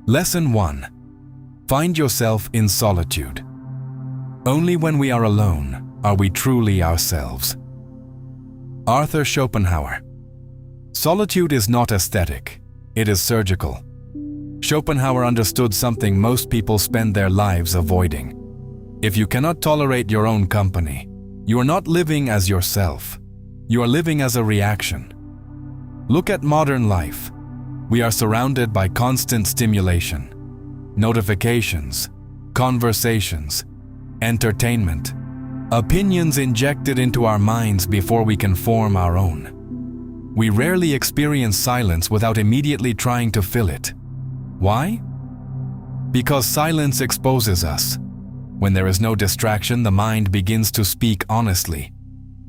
Lesson 1. Find yourself in solitude. Only when we are alone are we truly ourselves. Arthur Schopenhauer. Solitude is not aesthetic, it is surgical. Schopenhauer understood something most people spend their lives avoiding. If you cannot tolerate your own company, you are not living as yourself. You are living as a reaction. Look at modern life. We are surrounded by constant stimulation, notifications, conversations, entertainment, opinions injected into our minds before we can form our own. We rarely experience silence without immediately trying to fill it. Why? Because silence exposes us. When there is no distraction, the mind begins to speak honestly.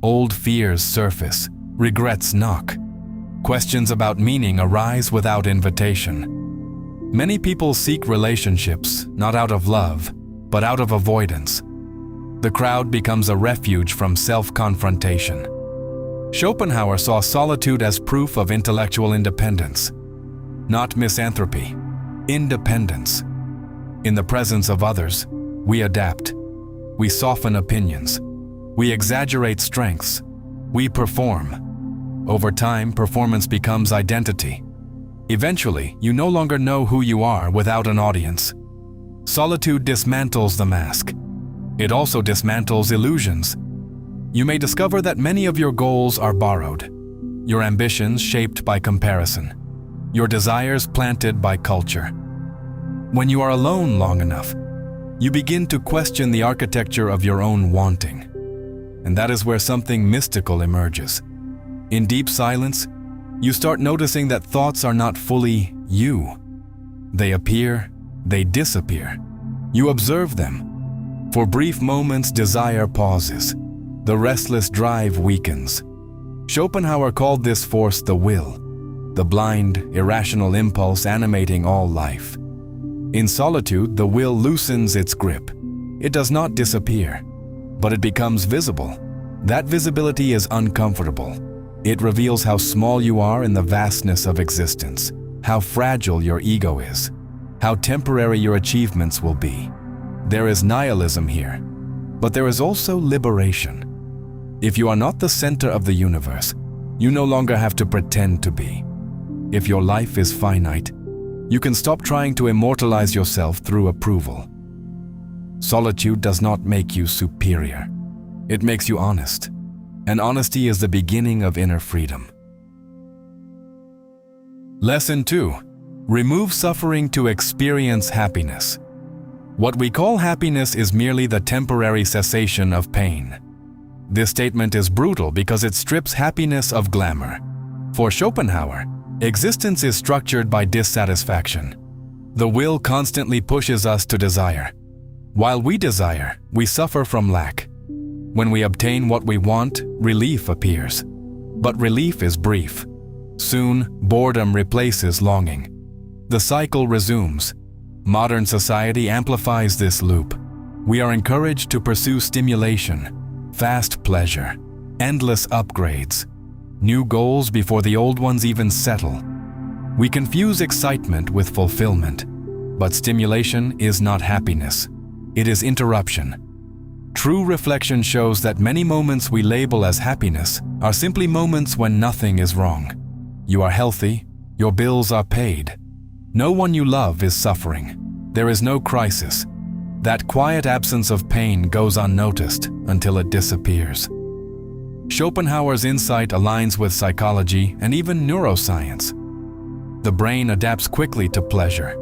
Old fears surface, regrets knock. Questions about meaning arise without invitation. Many people seek relationships, not out of love, but out of avoidance. The crowd becomes a refuge from self-confrontation. Schopenhauer saw solitude as proof of intellectual independence, not misanthropy, independence. In the presence of others, we adapt. We soften opinions. We exaggerate strengths. We perform. Over time, performance becomes identity. Eventually, you no longer know who you are without an audience. Solitude dismantles the mask. It also dismantles illusions. You may discover that many of your goals are borrowed, your ambitions shaped by comparison, your desires planted by culture. When you are alone long enough, you begin to question the architecture of your own wanting. And that is where something mystical emerges. In deep silence, you start noticing that thoughts are not fully you. They appear, they disappear. You observe them. For brief moments, desire pauses. The restless drive weakens. Schopenhauer called this force the will, the blind, irrational impulse animating all life. In solitude, the will loosens its grip. It does not disappear, but it becomes visible. That visibility is uncomfortable. It reveals how small you are in the vastness of existence, how fragile your ego is, how temporary your achievements will be. There is nihilism here, but there is also liberation. If you are not the center of the universe, you no longer have to pretend to be. If your life is finite, you can stop trying to immortalize yourself through approval. Solitude does not make you superior. It makes you honest. And honesty is the beginning of inner freedom. Lesson 2. Remove suffering to experience happiness. What we call happiness is merely the temporary cessation of pain. This statement is brutal because it strips happiness of glamour. For Schopenhauer, existence is structured by dissatisfaction. The will constantly pushes us to desire. While we desire, we suffer from lack. When we obtain what we want, relief appears. But relief is brief. Soon, boredom replaces longing. The cycle resumes. Modern society amplifies this loop. We are encouraged to pursue stimulation, fast pleasure, endless upgrades, new goals before the old ones even settle. We confuse excitement with fulfillment. But stimulation is not happiness. It is interruption. True reflection shows that many moments we label as happiness are simply moments when nothing is wrong. You are healthy, your bills are paid. No one you love is suffering. There is no crisis. That quiet absence of pain goes unnoticed until it disappears. Schopenhauer's insight aligns with psychology and even neuroscience. The brain adapts quickly to pleasure.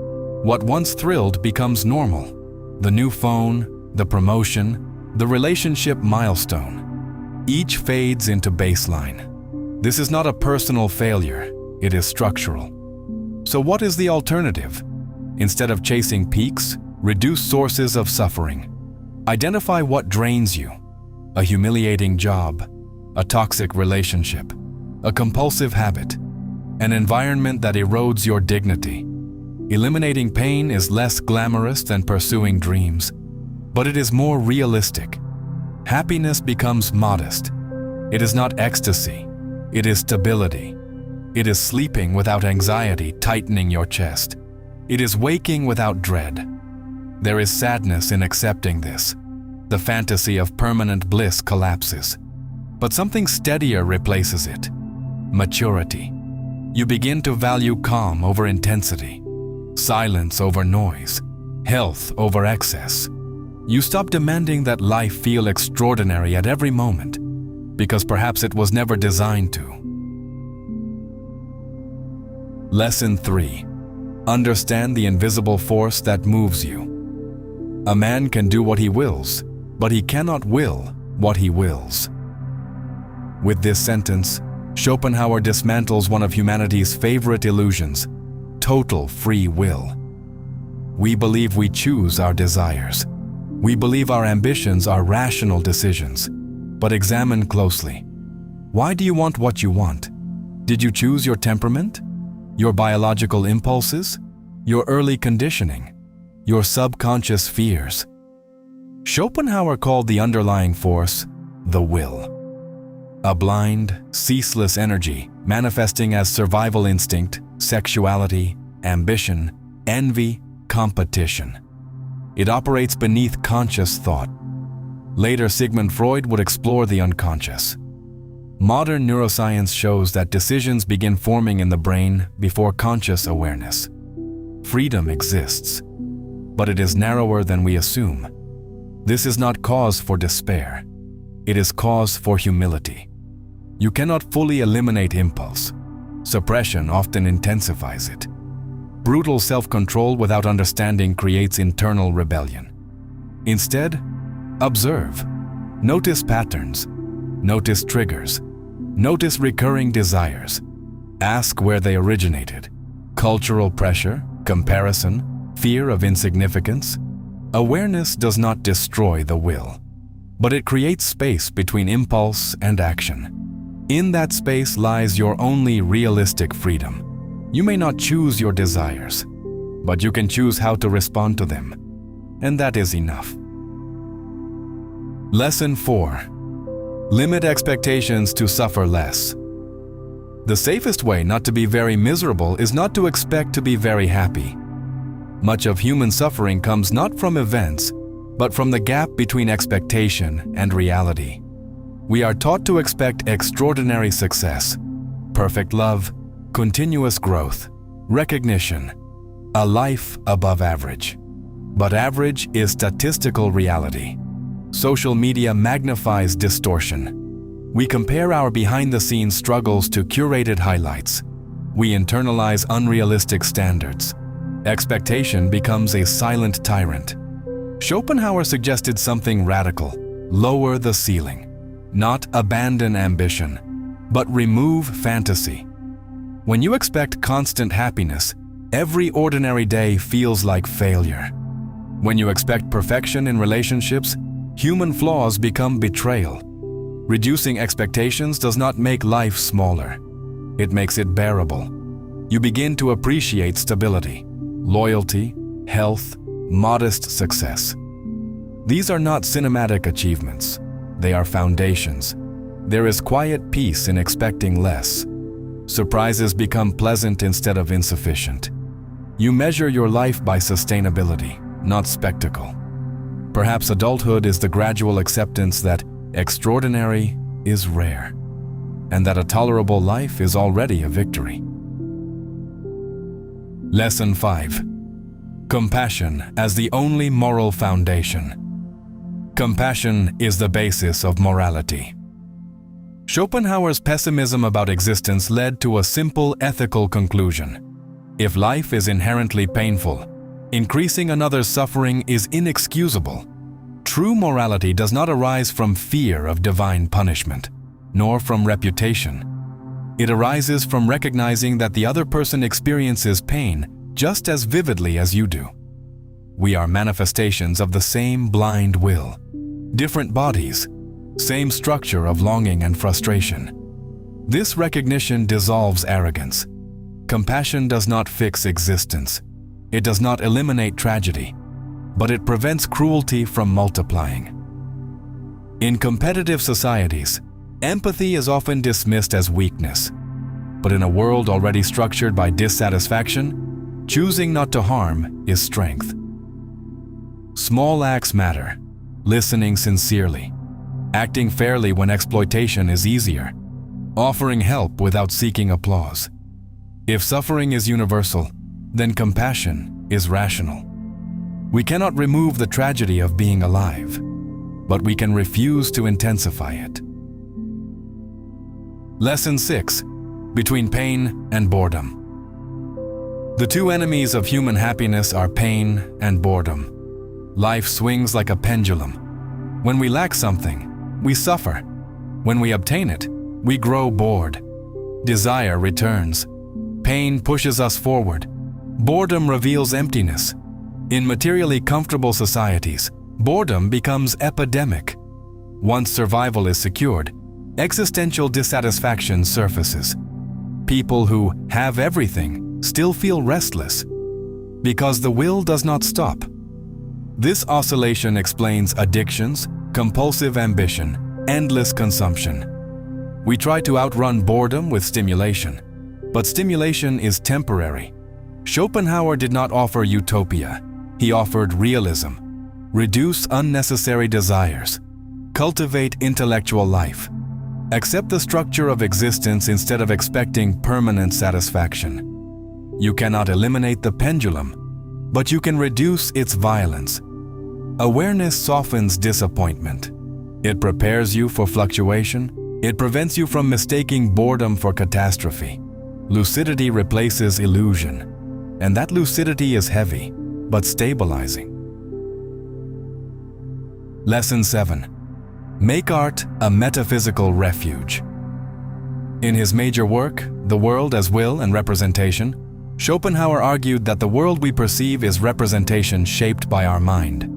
What once thrilled becomes normal. The new phone, the promotion, the relationship milestone. Each fades into baseline. This is not a personal failure, it is structural. So what is the alternative? Instead of chasing peaks, reduce sources of suffering. Identify what drains you. A humiliating job, a toxic relationship, a compulsive habit, an environment that erodes your dignity. Eliminating pain is less glamorous than pursuing dreams, but it is more realistic. Happiness becomes modest. It is not ecstasy. It is stability. It is sleeping without anxiety tightening your chest. It is waking without dread. There is sadness in accepting this. The fantasy of permanent bliss collapses. But something steadier replaces it. Maturity. You begin to value calm over intensity, silence over noise, health over excess. You stop demanding that life feel extraordinary at every moment, because perhaps it was never designed to. Lesson 3. Understand the invisible force that moves you. A man can do what he wills, but he cannot will what he wills. With this sentence, Schopenhauer dismantles one of humanity's favorite illusions: total free will. We believe we choose our desires. We believe our ambitions are rational decisions. But examine closely. Why do you want what you want? Did you choose your temperament? Your biological impulses? Your early conditioning? Your subconscious fears? Schopenhauer called the underlying force the will. A blind, ceaseless energy manifesting as survival instinct, sexuality, ambition, envy, competition. It operates beneath conscious thought. Later, Sigmund Freud would explore the unconscious. Modern neuroscience shows that decisions begin forming in the brain before conscious awareness. Freedom exists, but it is narrower than we assume. This is not cause for despair. It is cause for humility. You cannot fully eliminate impulse. Suppression often intensifies it. Brutal self-control without understanding creates internal rebellion. Instead, observe. Notice patterns. Notice triggers. Notice recurring desires. Ask where they originated. Cultural pressure, comparison, fear of insignificance. Awareness does not destroy the will, but it creates space between impulse and action. In that space lies your only realistic freedom. You may not choose your desires, but you can choose how to respond to them, and that is enough. Lesson 4. Limit expectations to suffer less. The safest way not to be very miserable is not to expect to be very happy. Much of human suffering comes not from events, but from the gap between expectation and reality. We are taught to expect extraordinary success, perfect love, continuous growth, recognition, a life above average. But average is statistical reality. Social media magnifies distortion. We compare our behind-the-scenes struggles to curated highlights. We internalize unrealistic standards. Expectation becomes a silent tyrant. Schopenhauer suggested something radical: lower the ceiling. Not abandon ambition, but remove fantasy. When you expect constant happiness, every ordinary day feels like failure. When you expect perfection in relationships, human flaws become betrayal. Reducing expectations does not make life smaller. It makes it bearable. You begin to appreciate stability, loyalty, health, modest success. These are not cinematic achievements. They are foundations. There is quiet peace in expecting less. Surprises become pleasant instead of insufficient. You measure your life by sustainability, not spectacle. Perhaps adulthood is the gradual acceptance that extraordinary is rare, and that a tolerable life is already a victory. Lesson 5. Compassion as the only moral foundation. Compassion is the basis of morality. Schopenhauer's pessimism about existence led to a simple ethical conclusion. If life is inherently painful, increasing another's suffering is inexcusable. True morality does not arise from fear of divine punishment, nor from reputation. It arises from recognizing that the other person experiences pain just as vividly as you do. We are manifestations of the same blind will. Different bodies, same structure of longing and frustration. This recognition dissolves arrogance. Compassion does not fix existence. It does not eliminate tragedy, but it prevents cruelty from multiplying. In competitive societies, empathy is often dismissed as weakness. But in a world already structured by dissatisfaction, Choosing not to harm is strength. Small acts matter. Listening sincerely. Acting fairly when exploitation is easier. Offering help without seeking applause. If suffering is universal, then compassion is rational. We cannot remove the tragedy of being alive, but we can refuse to intensify it. Lesson 6. Between pain and boredom. The two enemies of human happiness are pain and boredom. Life swings like a pendulum. When we lack something, we suffer. When we obtain it, we grow bored. Desire returns. Pain pushes us forward. Boredom reveals emptiness. In materially comfortable societies, boredom becomes epidemic. Once survival is secured, existential dissatisfaction surfaces. People who have everything still feel restless because the will does not stop. This oscillation explains addictions, compulsive ambition, endless consumption. We try to outrun boredom with stimulation, but stimulation is temporary. Schopenhauer did not offer utopia. He offered realism. Reduce unnecessary desires. Cultivate intellectual life. Accept the structure of existence instead of expecting permanent satisfaction. You cannot eliminate the pendulum, but you can reduce its violence. Awareness softens disappointment. It prepares you for fluctuation. It prevents you from mistaking boredom for catastrophe. Lucidity replaces illusion, and that lucidity is heavy, but stabilizing. Lesson 7. Make art a metaphysical refuge. In his major work, The World as Will and Representation, Schopenhauer argued that the world we perceive is representation shaped by our mind.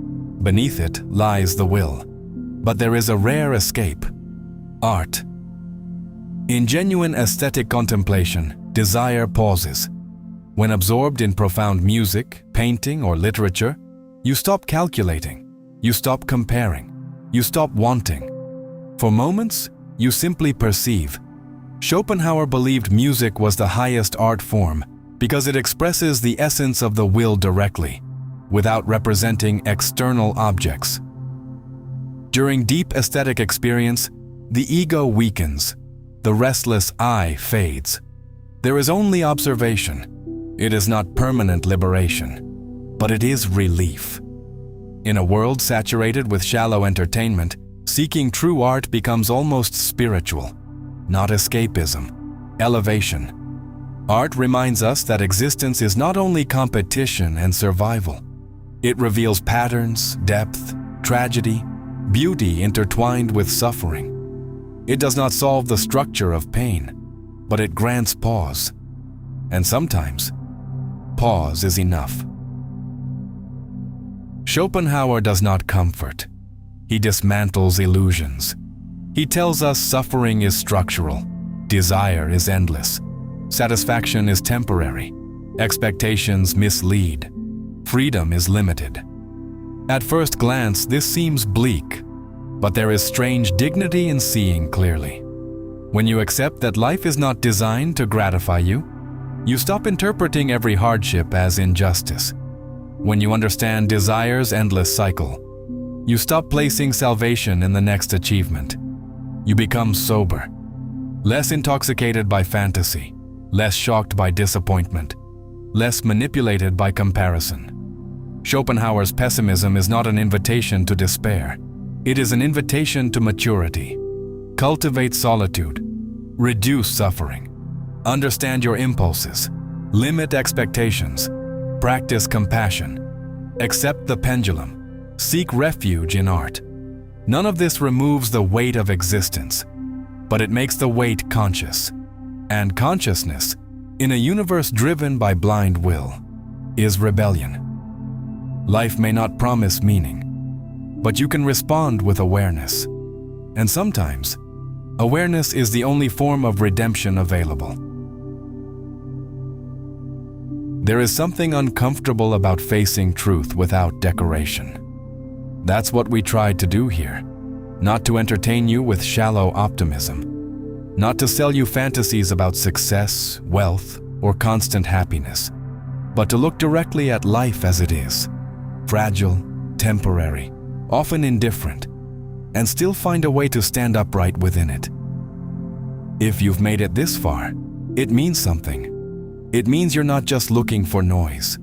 Beneath it lies the will. But there is a rare escape: art. In genuine aesthetic contemplation, desire pauses. When absorbed in profound music, painting, or literature, you stop calculating, you stop comparing, you stop wanting. For moments, you simply perceive. Schopenhauer believed music was the highest art form because it expresses the essence of the will directly, without representing external objects. During deep aesthetic experience, the ego weakens, the restless I fades. There is only observation. It is not permanent liberation, but it is relief. In a world saturated with shallow entertainment, seeking true art becomes almost spiritual, not escapism, elevation. Art reminds us that existence is not only competition and survival. It reveals patterns, depth, tragedy, beauty intertwined with suffering. It does not solve the structure of pain, but it grants pause. And sometimes, pause is enough. Schopenhauer does not comfort. He dismantles illusions. He tells us suffering is structural, desire is endless, satisfaction is temporary, expectations mislead, freedom is limited. At first glance, this seems bleak, but there is strange dignity in seeing clearly. When you accept that life is not designed to gratify you, you stop interpreting every hardship as injustice. When you understand desire's endless cycle, you stop placing salvation in the next achievement. You become sober, less intoxicated by fantasy, less shocked by disappointment, less manipulated by comparison. Schopenhauer's pessimism is not an invitation to despair. It is an invitation to maturity. Cultivate solitude. Reduce suffering. Understand your impulses. Limit expectations. Practice compassion. Accept the pendulum. Seek refuge in art. None of this removes the weight of existence, but it makes the weight conscious. And consciousness, in a universe driven by blind will, is rebellion. Life may not promise meaning, but you can respond with awareness. And sometimes, awareness is the only form of redemption available. There is something uncomfortable about facing truth without decoration. That's what we tried to do here. Not to entertain you with shallow optimism. Not to sell you fantasies about success, wealth, or constant happiness. but to look directly at life as it is, fragile, temporary, often indifferent, and still find a way to stand upright within it. If you've made it this far, it means something. It means you're not just looking for noise.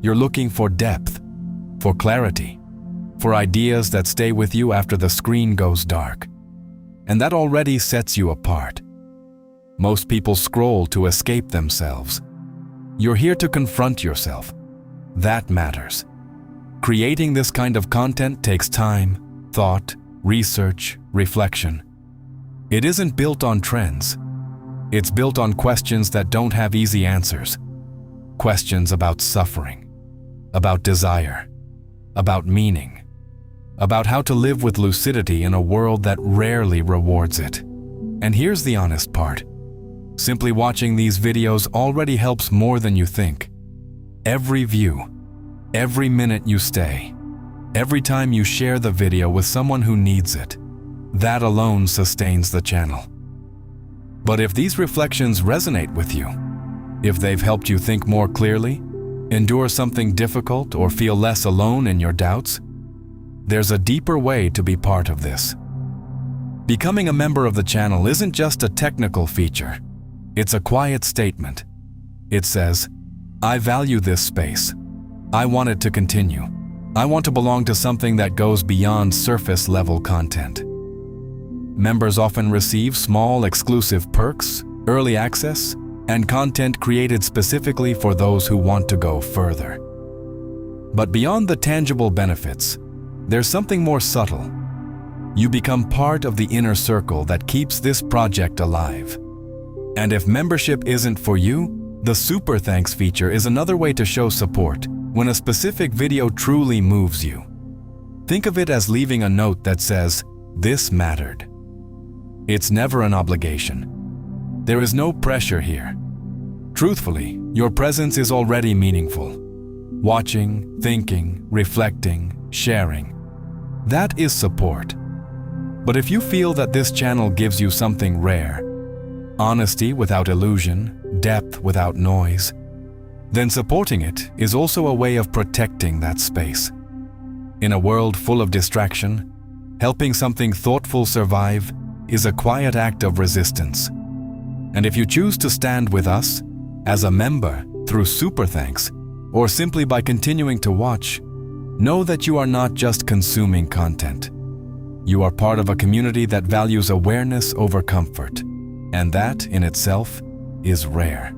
You're looking for depth, for clarity, for ideas that stay with you after the screen goes dark. And that already sets you apart. Most people scroll to escape themselves. You're here to confront yourself. That matters. Creating this kind of content takes time, thought, research, reflection. It isn't built on trends. It's built on questions that don't have easy answers. Questions about suffering, about desire, about meaning, about how to live with lucidity in a world that rarely rewards it. And here's the honest part. Simply watching these videos already helps more than you think. Every view, every minute you stay, every time you share the video with someone who needs it, that alone sustains the channel. But if these reflections resonate with you, if they've helped you think more clearly, endure something difficult, or feel less alone in your doubts, there's a deeper way to be part of this. Becoming a member of the channel isn't just a technical feature. It's a quiet statement. It says, I value this space. I want it to continue. I want to belong to something that goes beyond surface-level content. Members often receive small, exclusive perks, early access, and content created specifically for those who want to go further. But beyond the tangible benefits, there's something more subtle. You become part of the inner circle that keeps this project alive. And if membership isn't for you, the Super Thanks feature is another way to show support when a specific video truly moves you. Think of it as leaving a note that says, "This mattered." It's never an obligation. There is no pressure here. Truthfully, your presence is already meaningful. Watching, thinking, reflecting, sharing. That is support. But if you feel that this channel gives you something rare, honesty without illusion, depth without noise, then supporting it is also a way of protecting that space. In a world full of distraction, helping something thoughtful survive is a quiet act of resistance. And if you choose to stand with us, as a member, through Super Thanks, or simply by continuing to watch, know that you are not just consuming content. You are part of a community that values awareness over comfort, and that, in itself, is rare.